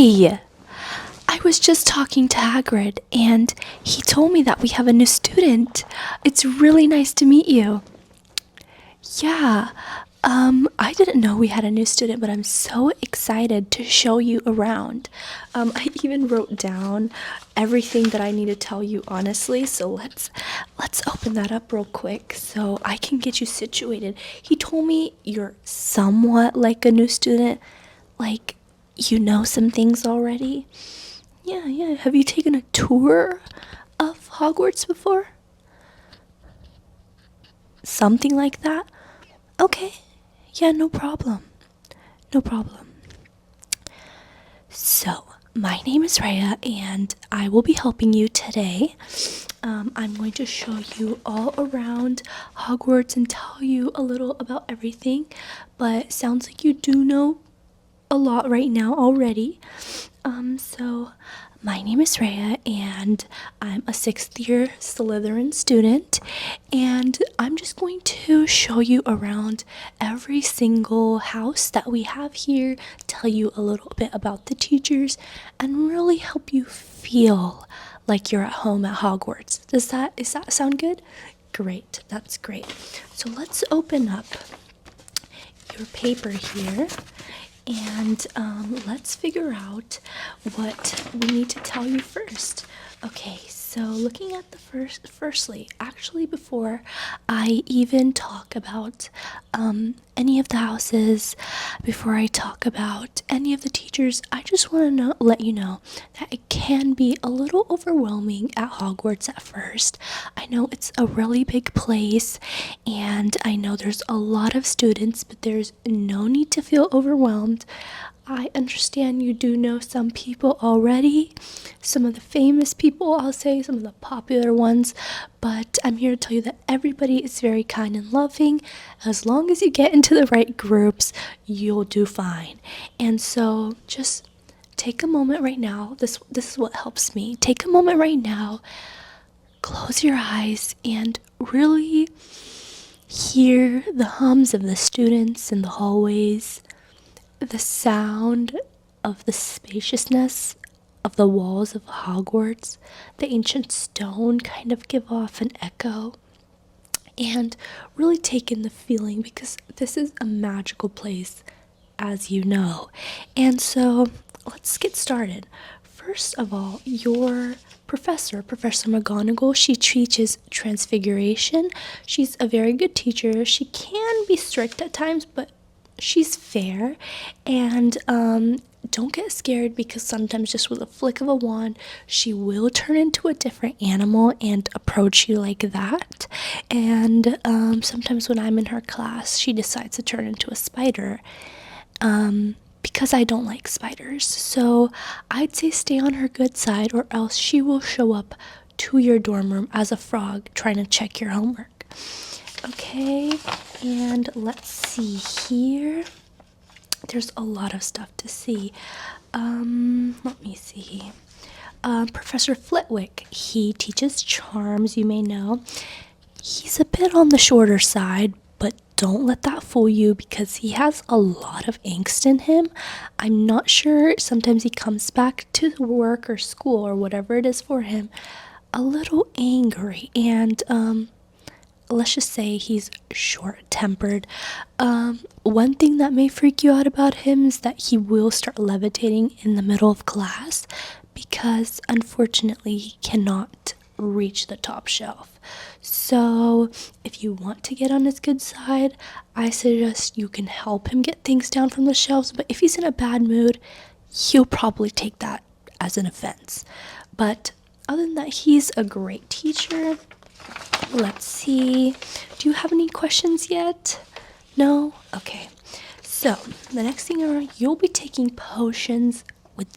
Hey! I was just talking to Hagrid, and he told me that we have a new student. It's really nice to meet you. Yeah, I didn't know we had a new student, but I'm so excited to show you around. I even wrote down everything that I need to tell you honestly, so let's open that up real quick so I can get you situated. He told me you're somewhat like a new student, like you know some things already. Yeah. Have you taken a tour of Hogwarts before? Something like that? Okay. Yeah, no problem. No problem. So, my name is Reya, and I will be helping you today. I'm going to show you all around Hogwarts and tell you a little about everything, but sounds like you do know a lot right now already. So my name is Reya, and I'm a 6th year Slytherin student, and I'm just going to show you around every single house that we have here, tell you a little bit about the teachers, and really help you feel like you're at home at Hogwarts. Does that sound good? Great, that's great. So let's open up your paper here, and let's figure out what we need to tell you first. Okay, so looking at the firstly, actually before I even talk about any of the houses, before I talk about any of the teachers, I just want to let you know that it can be a little overwhelming at Hogwarts at first. I know it's a really big place, and I know there's a lot of students, but there's no need to feel overwhelmed. I understand you do know some people already, some of the famous people, I'll say, some of the popular ones, but I'm here to tell you that everybody is very kind and loving. As long as you get into the right groups, you'll do fine. And so just take a moment right now. This is what helps me. Take a moment right now, close your eyes, and really hear the hums of the students in the hallways, the sound of the spaciousness of the walls of Hogwarts, the ancient stone kind of give off an echo, and really take in the feeling, because this is a magical place, as you know. And so let's get started. First of all, your Professor McGonagall, she teaches Transfiguration. She's a very good teacher. She can be strict at times, but she's fair. And don't get scared, because sometimes just with a flick of a wand, she will turn into a different animal and approach you like that. And sometimes when I'm in her class, she decides to turn into a spider, because I don't like spiders. So I'd say stay on her good side, or else she will show up to your dorm room as a frog trying to check your homework. Okay, and let's see here. There's a lot of stuff to see. Let me see. Professor Flitwick, he teaches charms, you may know. He's a bit on the shorter side, but don't let that fool you, because he has a lot of angst in him. I'm not sure, sometimes he comes back to work or school or whatever it is for him a little angry, and let's just say he's short-tempered. One thing that may freak you out about him is that he will start levitating in the middle of class, because unfortunately he cannot reach the top shelf. So if you want to get on his good side, I suggest you can help him get things down from the shelves, but if he's in a bad mood, he'll probably take that as an offense. But other than that, he's a great teacher. Let's see. Do you have any questions yet? No? Okay. So, the next thing you'll be taking potions with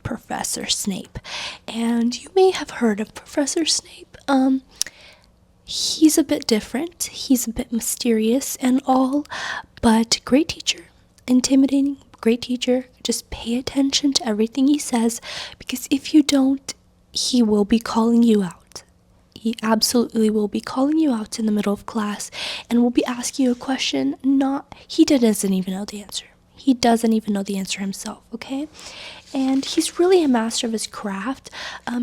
Professor Snape. And you may have heard of Professor Snape. He's a bit different. He's a bit mysterious and all, but great teacher. Intimidating, great teacher. Just pay attention to everything he says, because if you don't, he will be calling you out. He absolutely will be calling you out in the middle of class, and will be asking you a question he doesn't even know the answer. He doesn't even know the answer himself, okay? and he's really a master of his craft.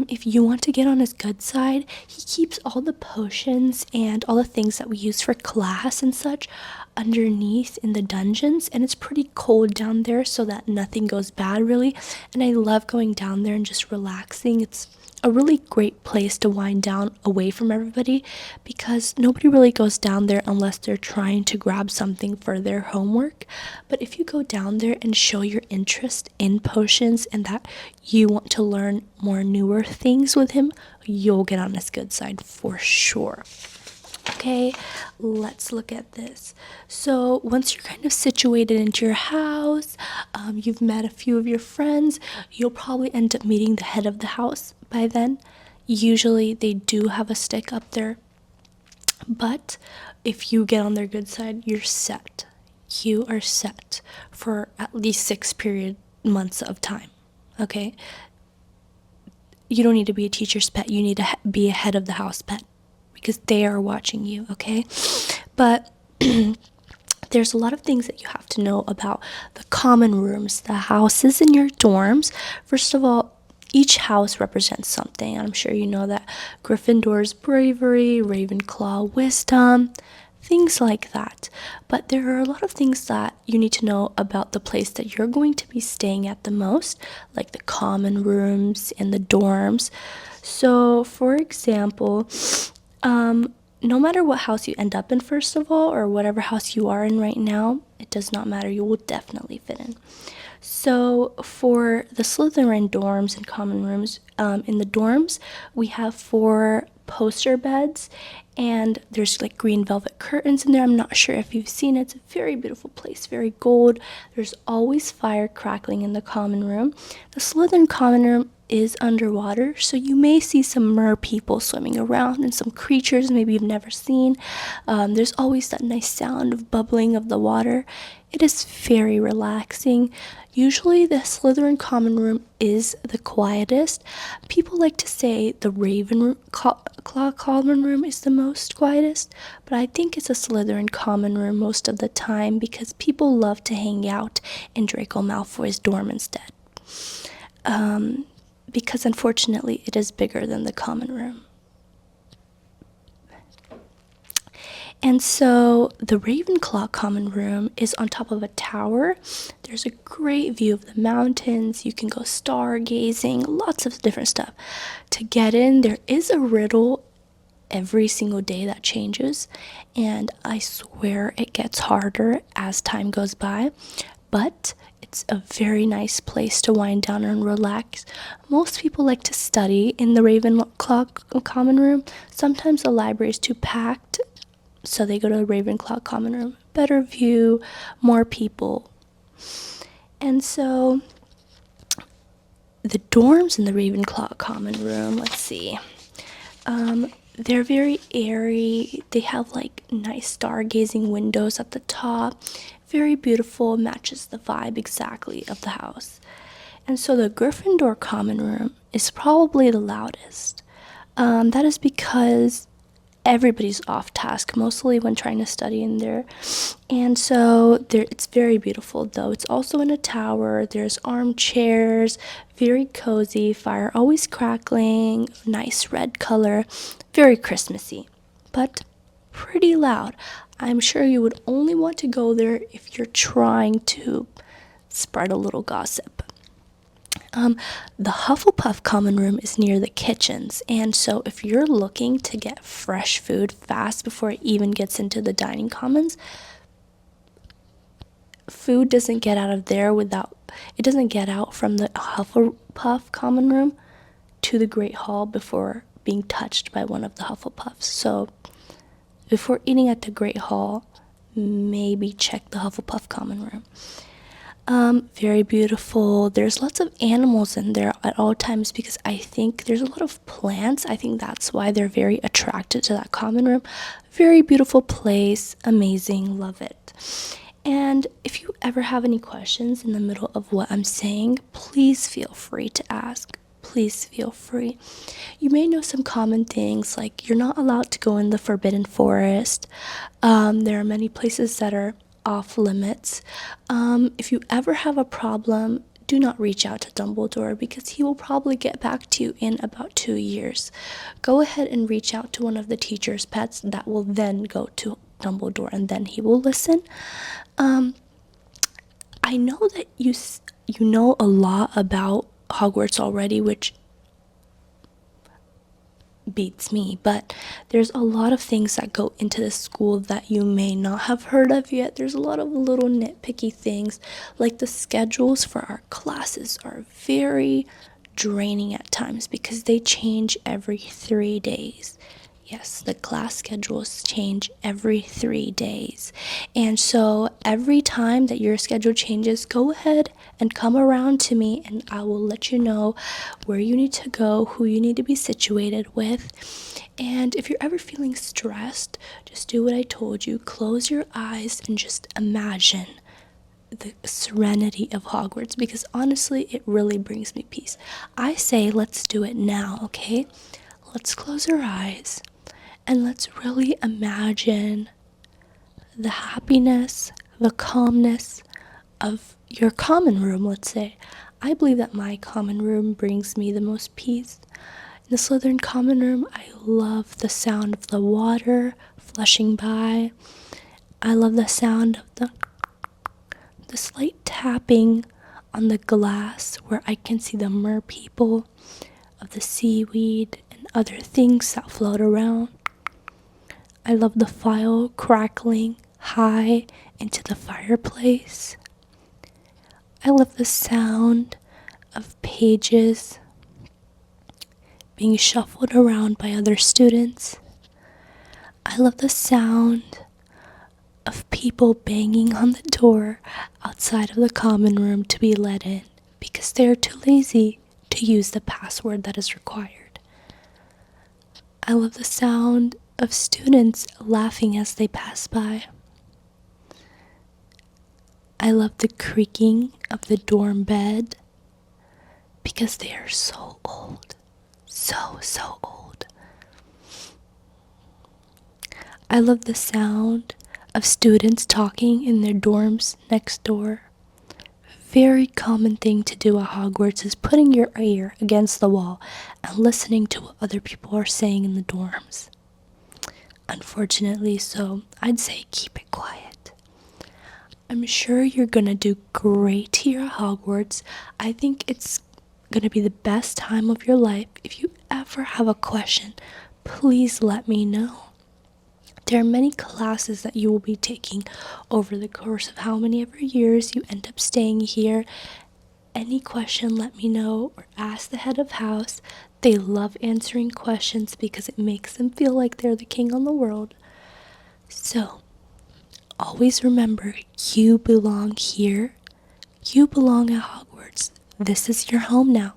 If you want to get on his good side, he keeps all the potions and all the things that we use for class and such underneath in the dungeons, and it's pretty cold down there so that nothing goes bad really. And I love going down there and just relaxing. It's a really great place to wind down away from everybody, because nobody really goes down there unless they're trying to grab something for their homework. But if you go down there and show your interest in potions and that you want to learn more newer things with him, you'll get on his good side for sure. Okay, let's look at this. So once you're kind of situated into your house, you've met a few of your friends, you'll probably end up meeting the head of the house by then. Usually they do have a stick up there, but if you get on their good side, you're set. You are set for at least 6 months of time. Okay, you don't need to be a teacher's pet, you need to be a head of the house pet, because they are watching you. Okay, but there's a lot of things that you have to know about the common rooms, the houses in your dorms. First of all, each house represents something. I'm sure you know that Gryffindor's bravery, Ravenclaw wisdom, things like that. But there are a lot of things that you need to know about the place that you're going to be staying at the most, like the common rooms and the dorms. So, for example, no matter what house you end up in, first of all, or whatever house you are in right now, it does not matter. You will definitely fit in. So for the Slytherin dorms and common rooms, in the dorms, we have 4 poster beds, and there's like green velvet curtains in there. I'm not sure if you've seen it. It's a very beautiful place, very gold. There's always fire crackling in the common room. The Slytherin common room is underwater, so you may see some mer people swimming around and some creatures maybe you've never seen. There's always that nice sound of bubbling of the water. It is very relaxing. Usually the Slytherin common room is the quietest. People like to say the Ravenclaw common room is the most quietest, but I think it's a Slytherin common room most of the time, because people love to hang out in Draco Malfoy's dorm instead. Because unfortunately it is bigger than the common room. And so the Ravenclaw common room is on top of a tower. There's a great view of the mountains. You can go stargazing, lots of different stuff. To get in, there is a riddle every single day that changes, and I swear it gets harder as time goes by, but it's a very nice place to wind down and relax. Most people like to study in the Ravenclaw common room. Sometimes the library is too packed, so they go to the Ravenclaw common room. Better view, more people. And so the dorms in the Ravenclaw common room, let's see. They're very airy. They have like nice stargazing windows at the top. Very beautiful, matches the vibe exactly of the house. And so the Gryffindor common room is probably the loudest. That is because everybody's off task, mostly when trying to study in there. And so it's very beautiful, though. It's also in a tower. There's armchairs, very cozy, fire always crackling, nice red color, very Christmassy, but pretty loud. I'm sure you would only want to go there if you're trying to spread a little gossip. The Hufflepuff common room is near the kitchens, and so if you're looking to get fresh food fast before it even gets into the dining commons, food doesn't get out of there it doesn't get out from the Hufflepuff common room to the Great Hall before being touched by one of the Hufflepuffs. So before eating at the Great Hall, maybe check the Hufflepuff common room. Very beautiful. There's lots of animals in there at all times, because I think there's a lot of plants. I think that's why they're very attracted to that common room. Very beautiful place. Amazing. Love it. And if you ever have any questions in the middle of what I'm saying, please feel free to ask. Please feel free. You may know some common things, like you're not allowed to go in the Forbidden Forest. There are many places that are off limits. If you ever have a problem, do not reach out to Dumbledore because he will probably get back to you in about 2 years. Go ahead and reach out to one of the teacher's pets that will then go to Dumbledore, and then he will listen. I know that you know a lot about Hogwarts already, which beats me, but there's a lot of things that go into the school that you may not have heard of yet. There's a lot of little nitpicky things, like the schedules for our classes are very draining at times because they change every 3 days. Yes, the class schedules change every 3 days. And so every time that your schedule changes, go ahead and come around to me and I will let you know where you need to go, who you need to be situated with. And if you're ever feeling stressed, just do what I told you. Close your eyes and just imagine the serenity of Hogwarts, because honestly, it really brings me peace. I say let's do it now, okay? Let's close our eyes. And let's really imagine the happiness, the calmness of your common room, let's say. I believe that my common room brings me the most peace. In the Slytherin common room, I love the sound of the water flushing by. I love the sound of the slight tapping on the glass where I can see the mer people, of the seaweed and other things that float around. I love the fire crackling high into the fireplace. I love the sound of pages being shuffled around by other students. I love the sound of people banging on the door outside of the common room to be let in because they are too lazy to use the password that is required. I love the sound of students laughing as they pass by. I love the creaking of the dorm bed because they are so old. So old. I love the sound of students talking in their dorms next door. Very common thing to do at Hogwarts is putting your ear against the wall and listening to what other people are saying in the dorms. Unfortunately, so I'd say keep it quiet. I'm sure you're gonna do great here at Hogwarts. I think it's gonna be the best time of your life. If you ever have a question, please let me know. There are many classes that you will be taking over the course of how many ever years you end up staying here. Any question, let me know or ask the head of house. They love answering questions because it makes them feel like they're the king on the world. So, always remember, you belong here. You belong at Hogwarts. This is your home now.